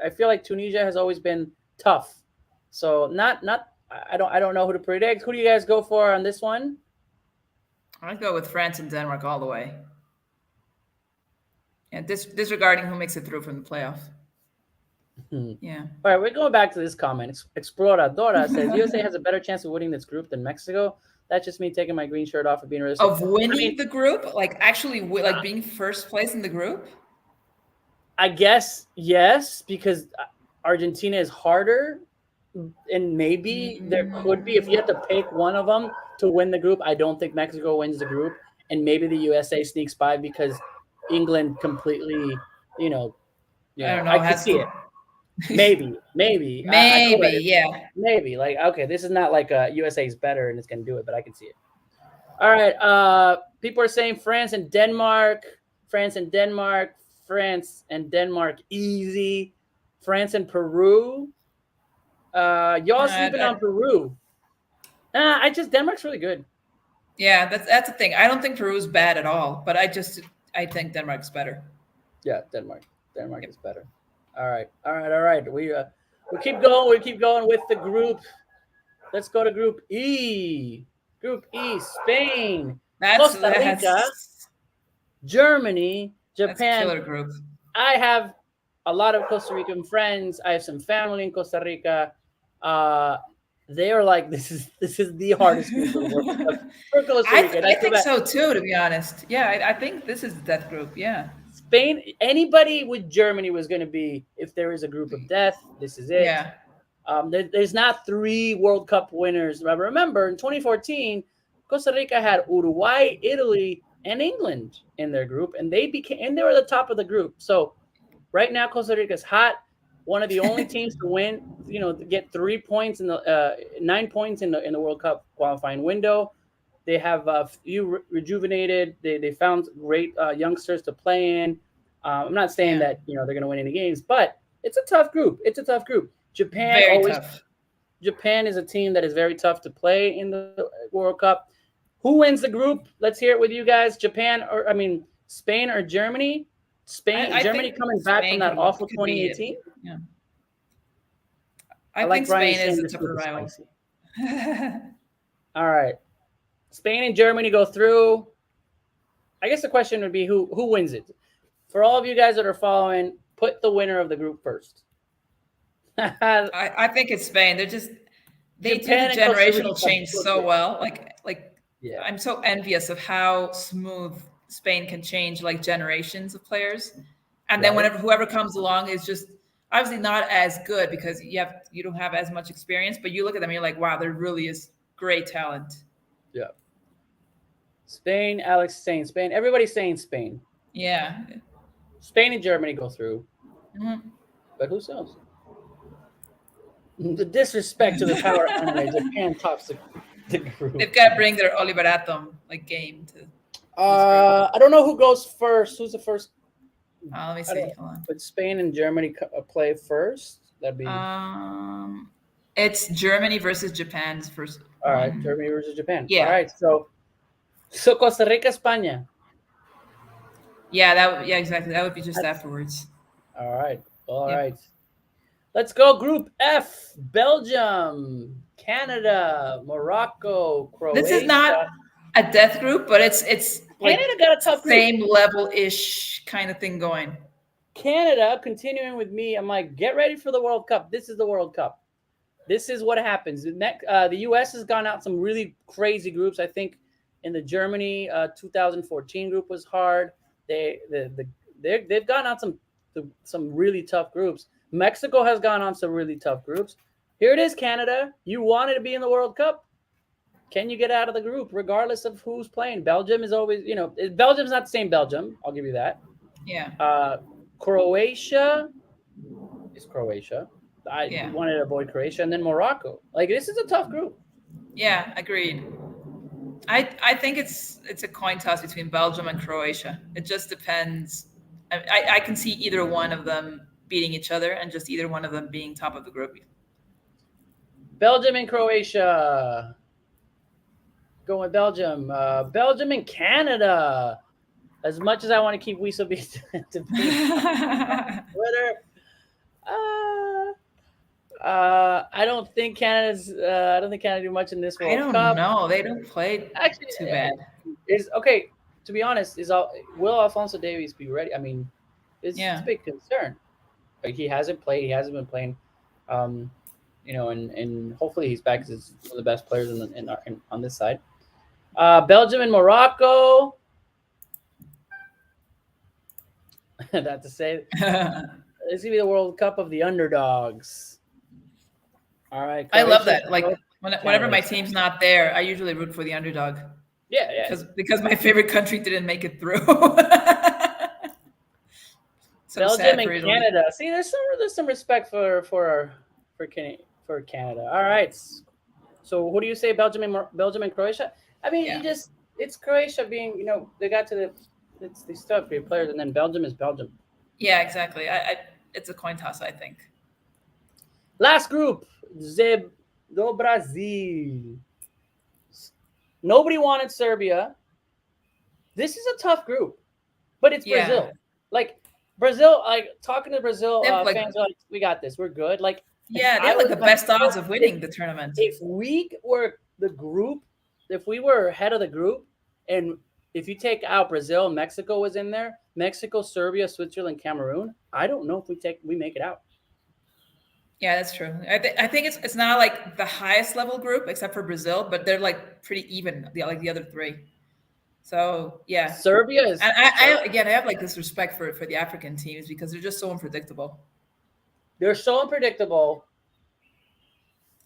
I feel like Tunisia has always been tough. So not. I don't know who to predict. Who do you guys go for on this one? I'd go with France and Denmark all the way. And disregarding who makes it through from the playoff. Yeah. All right, we're going back to this comment. Exploradora says USA has a better chance of winning this group than Mexico. That's just me taking my green shirt off and being realistic. Of winning the group? Being first place in the group? I guess, yes, because Argentina is harder. and maybe there could be, if you had to pick one of them to win the group. I don't think Mexico wins the group, and maybe the USA sneaks by because England completely, I don't I know. could Has see to it. Maybe. I could let maybe, it. yeah. Maybe, like, okay, this is not like USA is better and it's gonna do it, but I can see it. All right. People are saying France and Denmark. France and Denmark. France and Denmark easy. France and Peru. Y'all sleeping on Peru. Denmark's really good. Yeah, that's the thing. I don't think Peru's bad at all, but I think Denmark's better. Yeah, Denmark is better. All right. We keep going. We keep going with the group. Let's go to Group E. Group E: Spain, Costa Rica, Germany, Japan. That's a killer group. I have a lot of Costa Rican friends. I have some family in Costa Rica. They are like, this is the hardest group in the world for Costa Rica. I think so too, to be honest. Yeah, I think this is death group. Yeah. Spain, anybody with Germany was going to be, if there is a group of death, this is it. Yeah. There's not 3 World Cup winners. Remember, in 2014, Costa Rica had Uruguay, Italy, and England in their group, and they were the top of the group. So right now, Costa Rica's hot. One of the only teams to win, get 3 points in the 9 points in the World Cup qualifying window. They have rejuvenated. They found great youngsters to play in. I'm not saying that they're going to win any games, but it's a tough group. Japan Japan is a team that is very tough to play in the World Cup. Who wins the group? Let's hear it with you guys. Spain or Germany? Germany coming back from that awful 2018. Yeah. I think Spain is a tougher rival. All right. Spain and Germany go through. I guess the question would be who wins it? For all of you guys that are following, put the winner of the group first. I think it's Spain. They do the generational change so well. Yeah. I'm so envious of how smooth Spain can change like generations of players. And then whoever comes along is just obviously not as good because you don't have as much experience, but you look at them and you're like, wow, there really is great talent. Yeah. Spain, Alex saying Spain. Everybody's saying Spain. Yeah. Spain and Germany go through. Mm-hmm. But who knows? The disrespect to the power anime, Japan tops the group. They've got to bring their Oliverato game to. I don't know who goes first. Who's the first? Let me see. Hold on. But Spain and Germany play first. That'd be. It's Germany versus Japan's first. All right, Germany versus Japan. Yeah. All right, so Costa Rica, España. Yeah, exactly. That would be just afterwards. All right. All right. Let's go. Group F: Belgium, Canada, Morocco, Croatia. This is not a death group, but it's Canada got a tough group. Same level-ish kind of thing going. Canada, continuing with me, I'm like, get ready for the World Cup. This is the World Cup. This is what happens. The U.S. has gone out some really crazy groups. I think in the Germany 2014 group was hard. They've gone out some really tough groups. Mexico has gone on some really tough groups. Here it is, Canada. You wanted to be in the World Cup. Can you get out of the group regardless of who's playing? Belgium is always, Belgium's not the same Belgium. I'll give you that. Yeah. Croatia is Croatia. I wanted to avoid Croatia, and then Morocco. Like, this is a tough group. Yeah, agreed. I think it's a coin toss between Belgium and Croatia. It just depends. I can see either one of them beating each other and just either one of them being top of the group. Belgium and Croatia. Going with Belgium. Belgium and Canada. As much as I want to keep Wiso to be Twitter, I don't think Canada do much in this World Cup. I don't know. They don't play too bad. Okay. To be honest, will Alphonso Davies be ready? I mean, it's a big concern. Like, he hasn't played. He hasn't been playing. And hopefully he's back because he's one of the best players on this side. Belgium and Morocco. That to say, it's gonna be the World Cup of the underdogs. All right. I love that. Like whenever my team's not there, I usually root for the underdog. Yeah. Because my favorite country didn't make it through. So Belgium and Canada. See, there's some respect for Canada. All right. So what do you say, Belgium and Croatia? I mean, it's Croatia being, they got to they still have great players, and then Belgium is Belgium. Yeah, exactly. It's a coin toss, I think. Last group, do Brasil. Nobody wanted Serbia. This is a tough group, but it's Brazil. Like Brazil, like talking to Brazil fans, are like, we got this. We're good. Like they have like the best odds of winning the tournament. If we were if we were head of the group, and if you take out Brazil, Mexico was in there. Mexico, Serbia, Switzerland, Cameroon. I don't know if we make it out. Yeah, that's true. I think it's not like the highest level group except for Brazil, but they're like pretty even, like the other three. So yeah, Serbia is. And I have like this respect for the African teams because they're just so unpredictable. They're so unpredictable.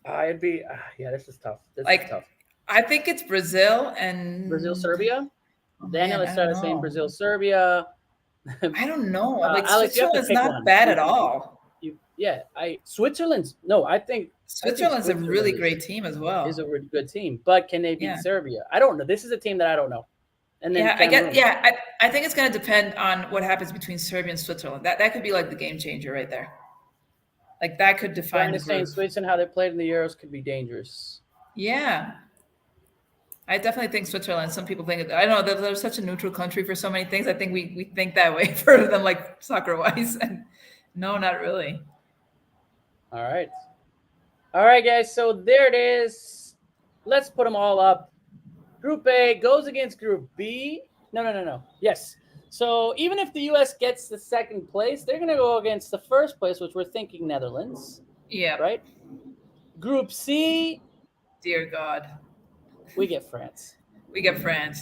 This is tough. This is tough. I think it's Brazil and Serbia. Daniel started saying Brazil, Serbia. I don't know. Like Switzerland's not bad at all. Switzerland's I think Switzerland's a really great team as well. Is a really good team, but can they beat Serbia? I don't know. This is a team that I don't know. And then I think it's going to depend on what happens between Serbia and Switzerland. That could be like the game changer right there. Like that could define the group. Switzerland, how they played in the Euros, could be dangerous. Yeah. I definitely think Switzerland. Some people think I don't know. They're such a neutral country for so many things. I think we think that way for them, like soccer wise, and no, not really. All right, guys. So there it is. Let's put them all up. Group A goes against Group B. No. Yes. So even if the U.S. gets the second place, they're going to go against the first place, which we're thinking Netherlands. Yeah. Right. Group C. Dear God. We get France.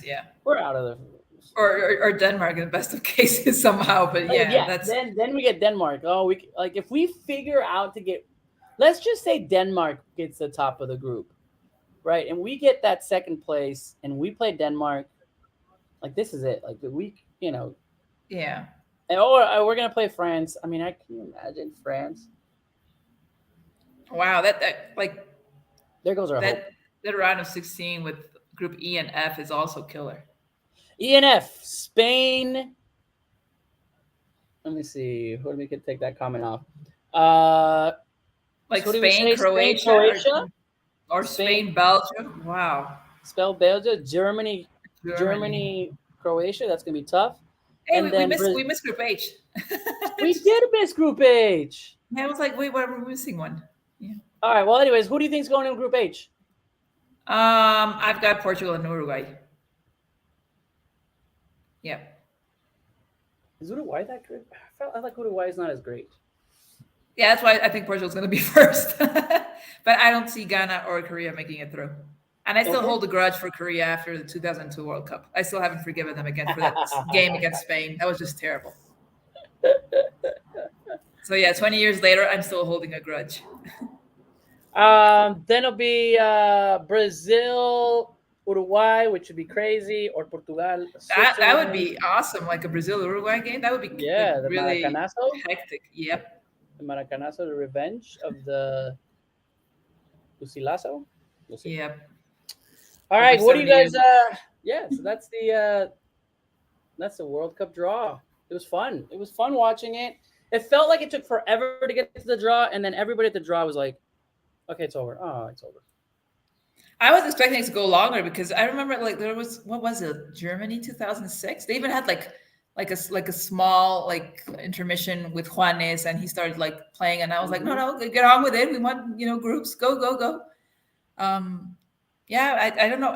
Yeah. We're out of the. Or Denmark in the best of cases somehow, but that's. Then we get Denmark. Oh, if we figure out to get, let's just say Denmark gets the top of the group, right? And we get that second place, and we play Denmark. Like this is it. Like the week, Yeah. And we're gonna play France. I mean, I can imagine France. Wow, that like. There goes our hope. That round of 16 with Group E and F is also killer. E and F, Spain. Let me see. Who we could take that comment off? Like Spain, Croatia, or Spain, Belgium. Wow. Spell Belgium, Germany, Croatia. That's gonna be tough. Hey, we missed Group H. We did miss Group H. Yeah, I was like, wait, we're missing one. Yeah. All right. Well, anyways, who do you think's going in Group H? I've got Portugal and Uruguay. Yeah. Is Uruguay that good? I like Uruguay is not as great. Yeah, that's why I think Portugal's going to be first. But I don't see Ghana or Korea making it through. And I still hold a grudge for Korea after the 2002 World Cup. I still haven't forgiven them again for that game against Spain. That was just terrible. So, 20 years later, I'm still holding a grudge. Then it'll be Brazil, Uruguay, which would be crazy, or Portugal. That would be awesome, like a Brazil-Uruguay game. That would be the really Maracanazo. Hectic. Yep. The Maracanazo, the revenge of the Fusilazo. We'll see. Yep. All right, what do you guys? So that's the World Cup draw. It was fun. It was fun watching it. It felt like it took forever to get to the draw, and then everybody at the draw was like, "Okay, it's over. Oh, it's over." I was expecting it to go longer because I remember there was what was it, Germany 2006? They even had like a small intermission with Juanes, and he started playing, and I was like, no, get on with it. We want groups, go. I don't know.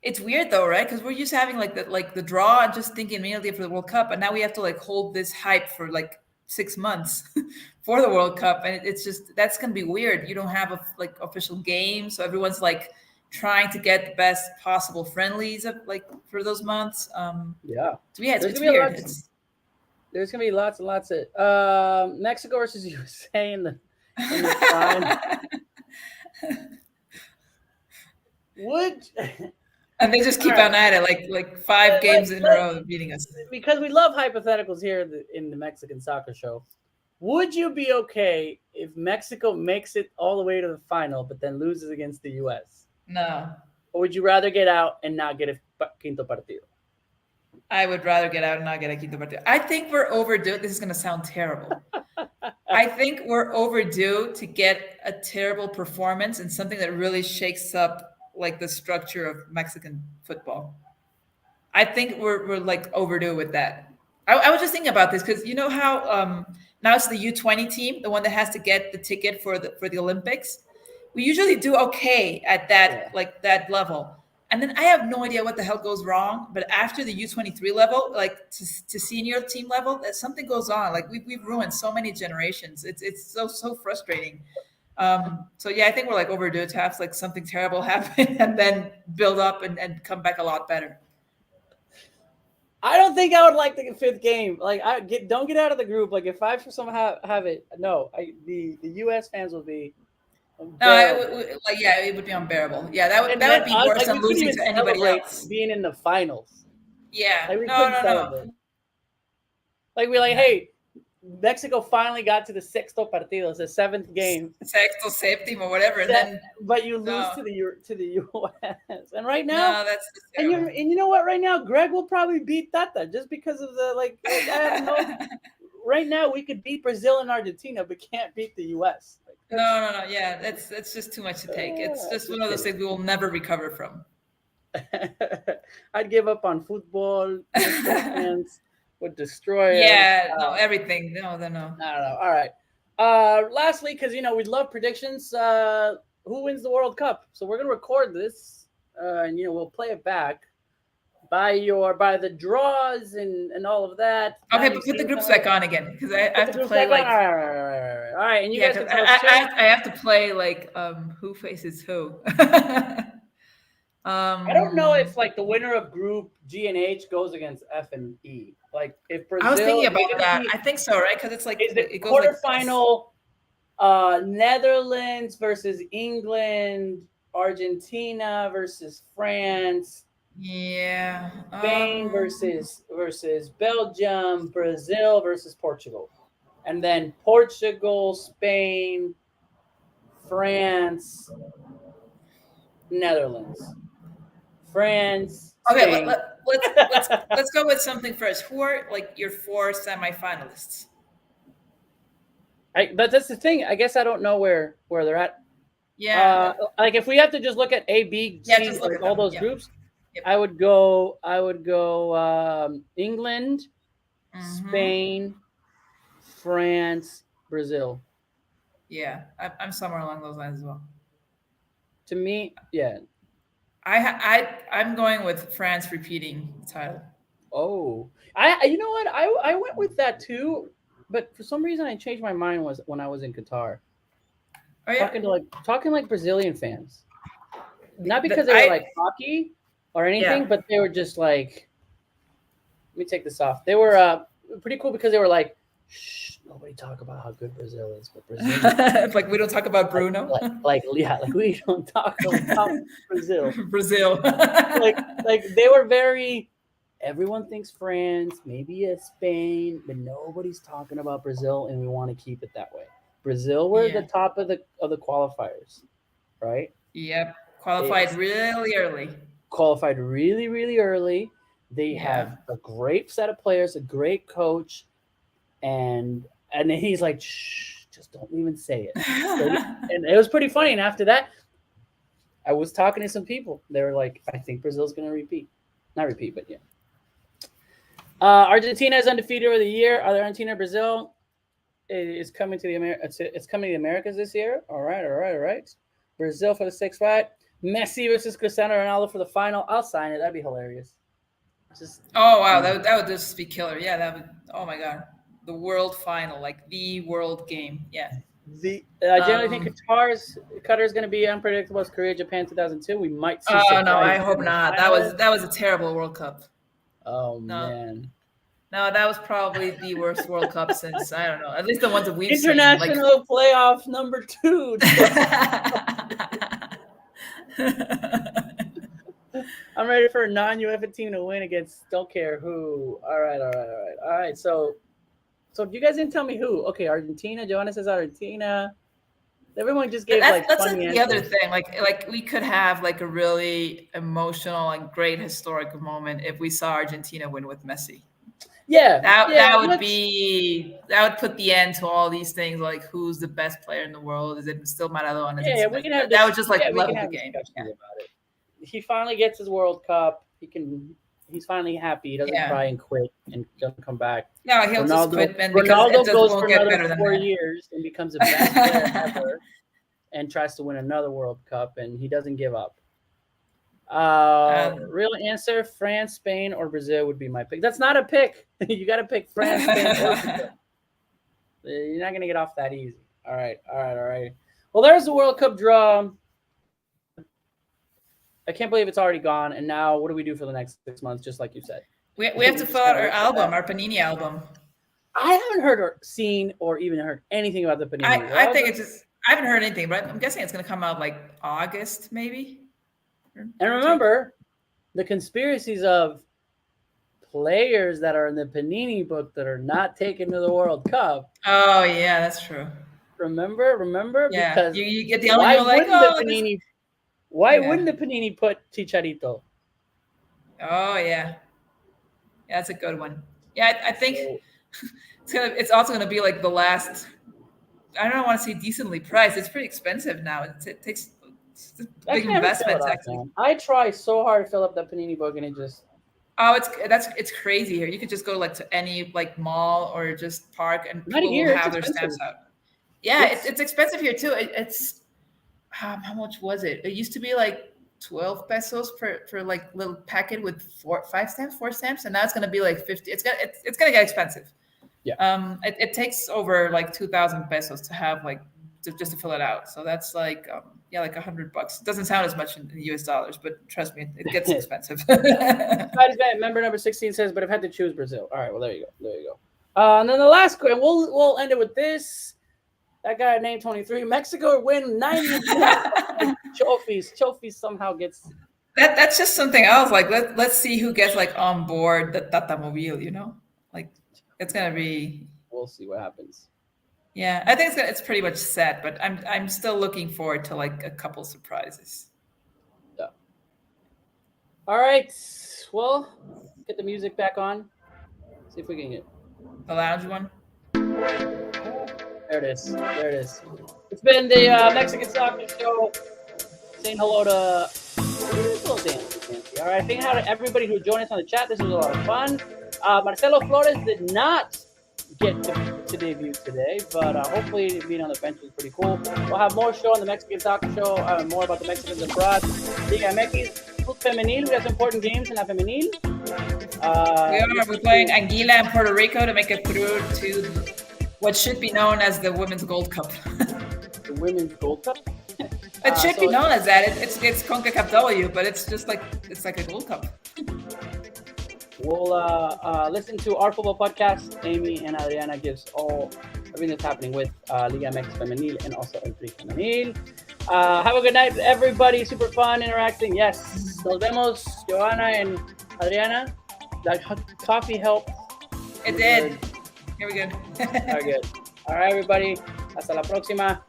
It's weird though, right? Because we're used to having the draw and just thinking immediately for the World Cup, and now we have to hold this hype for 6 months for the World Cup, and it's just that's gonna be weird. You don't have a official game, so everyone's trying to get the best possible friendlies of for those months. So it's weird. There's gonna be lots and lots of Mexico versus USA in the final. Would and they just keep on at it, like 5 games in a row beating us. Because we love hypotheticals here in the Mexican soccer show. Would you be okay if Mexico makes it all the way to the final, but then loses against the U.S.? No. Or would you rather get out and not get a quinto partido? I would rather get out and not get a quinto partido. I think we're overdue. This is going to sound terrible. I think we're overdue to get a terrible performance and something that really shakes up like the structure of Mexican football. I think we're like overdue with that. I was just thinking about this because you know how now it's the U20 team, the one that has to get the ticket for the Olympics. We usually do okay at that like that level. And then I have no idea what the hell goes wrong. But after the U23 level, like to senior team level, that something goes on. Like we've ruined so many generations. It's so frustrating. So yeah, I think we're like overdue to have like something terrible happen and then build up and come back a lot better. I don't think I would like the 5th game. Like don't get out of the group. Like if I for somehow have it, no. The U.S. fans will be. No, it would be unbearable. Yeah, that would be worse than losing to anybody else. Being in the finals. Yeah, like, no. Like we're like, hey, Mexico finally got to the sexto partido. It's the 7th game. Sexto, séptimo, whatever. But you lose to the U.S. And right now, no, that's and you know what? Right now, Greg will probably beat Tata just because of the like I have no. Right now, we could beat Brazil and Argentina, but can't beat the U.S. No. Yeah, that's just too much to take. It's just one of those things we will never recover from. I'd give up on football. Fans would destroy. Yeah, no, everything. No. All right. Lastly, because we love predictions. Who wins the World Cup? So we're gonna record this, and we'll play it back. By the draws and all of that. Okay, but put the groups back on again because I have to play like. All right, and you guys. I have to play like who faces who. I don't know if like the winner of Group G and H goes against F and E. Like if Brazil. I was thinking about that. I think so, right? Because it's like it goes quarterfinal. Like Netherlands versus England, Argentina versus France. Yeah. Spain versus Belgium, Brazil versus Portugal. And then Portugal, Spain, France, Netherlands. France. Okay, let's go with something first. Who are like your 4 semifinalists? But that's the thing. I guess I don't know where they're at. Yeah. Like if we have to just look at A, B, C, like all those groups. Yep. I would go England, Spain, France, Brazil. Yeah, I'm somewhere along those lines as well. To me, yeah. I'm going with France repeating the title. Oh, you know what? I went with that too, but for some reason I changed my mind when I was in Qatar. Oh, yeah. Talking like Brazilian fans, not because they were like hockey or anything, but they were just like, let me take this off. They were pretty cool because they were like, shh, nobody talk about how good Brazil is, but Brazil. It's like we don't talk about Bruno. Like we don't talk about Brazil. Brazil. like they were very. Everyone thinks France, maybe Spain, but nobody's talking about Brazil, and we want to keep it that way. Brazil were the top of the qualifiers, right? Yep, qualified really early. Qualified really, really early. They have a great set of players, a great coach, and then he's like, shh, just don't even say it. And it was pretty funny. And after that, I was talking to some people. They were like, I think Brazil's going to repeat. Not repeat, but yeah. Argentina is undefeated over the year. Argentina, Brazil is coming to it's coming to the Americas this year. All right. Brazil for the 6th fight. Messi versus Cristiano Ronaldo for the final. I'll sign it. That'd be hilarious. Oh wow, that would just be killer. Yeah, that would. Oh my god, the world final, like the world game. Yeah. I generally think Qatar is going to be unpredictable as Korea, Japan 2002. We might see. Oh no, I hope not. That was a terrible World Cup. Oh no. Man. No, that was probably the worst World Cup since, I don't know, at least the ones that we've International seen. playoff number 2. I'm ready for a non-UEFA team to win against don't care who. All right. So you guys didn't tell me who. Okay, Argentina. Joanna says Argentina. Everyone just gave that's funny like the other answers. thing. Like we could have like a really emotional and great historic moment if we saw Argentina win with Messi. Yeah, that would put the end to all these things, like who's the best player in the world? Is it still Maradona? Yeah, we can have that would just like level the game. About it. He finally gets his World Cup. He's finally happy. He doesn't cry and quit and doesn't come back. No, he'll just quit, man. Ronaldo goes for another 4 years and becomes the best player ever, and tries to win another World Cup, and he doesn't give up. Real answer: France, Spain, or Brazil would be my pick. That's not a pick. You got to pick France, Spain, or Brazil. You're not gonna get off that easy. All right. Well, there's the World Cup draw. I can't believe it's already gone. And now, what do we do for the next 6 months? Just like you said, we have to fill out our album, our Panini album. I haven't heard or seen or even heard anything about the Panini. I think it's just. I haven't heard anything, but I'm guessing it's going to come out like August, maybe. And remember, the conspiracies of players that are in the Panini book that are not taken to the World Cup. Oh yeah, that's true. Remember? Yeah. Because you get the only like, Panini. Why wouldn't the Panini put Chicharito? Oh yeah, that's a good one. Yeah, I think it's also going to be like the last. I don't want to say decently priced. It's pretty expensive now. It takes big investments. Actually, I try so hard to fill up that Panini book, and it just. Oh, it's crazy here. You could just go like to any like mall or just park, and people will have their stamps out. Yeah, it's expensive here too. It's how much was it? It used to be like 12 pesos for like little packet with four stamps, and now it's gonna be like 50. It's gonna get expensive. Yeah. It takes over like 2,000 pesos to have like just to fill it out. So that's like like $100. It doesn't sound as much in US dollars, but trust me, it gets expensive. Member number 16 says, but I've had to choose Brazil. All right, well there you go. And then the last question, we'll end it with this. That guy named 23. Mexico win 90 trophies. Trophies somehow gets. That's just something else. Like let's see who gets like on board the Tatamobile. You know, like it's gonna be. We'll see what happens. Yeah, I think it's pretty much set, but I'm still looking forward to like a couple surprises. Yeah. All right. Well, get the music back on. See if we can get the lounge one. There it is. It's been the Mexican Soccer Show. Saying hello to little Nancy. All right. Saying hi to everybody who joined us on the chat. This was a lot of fun. Marcelo Flores did not get to debut today, but hopefully being on the bench was pretty cool. We'll have more show on the Mexican Soccer Show, more about the Mexicans abroad. Liga MX, Femenil. We have some important games in La Femenil. We're playing Anguila and Puerto Rico to make it through to what should be known as the Women's Gold Cup. The Women's Gold Cup? It should be known as that. It's Concacaf W, but it's just like a Gold Cup. We'll listen to our football podcast. Amy and Adriana gives everything that's happening with Liga MX Femenil and also El Tri Femenil. Have a good night, everybody. Super fun interacting. Yes. Nos vemos, Joanna and Adriana. That coffee helped. It did. Here we go. Very good. All right, everybody. Hasta la próxima.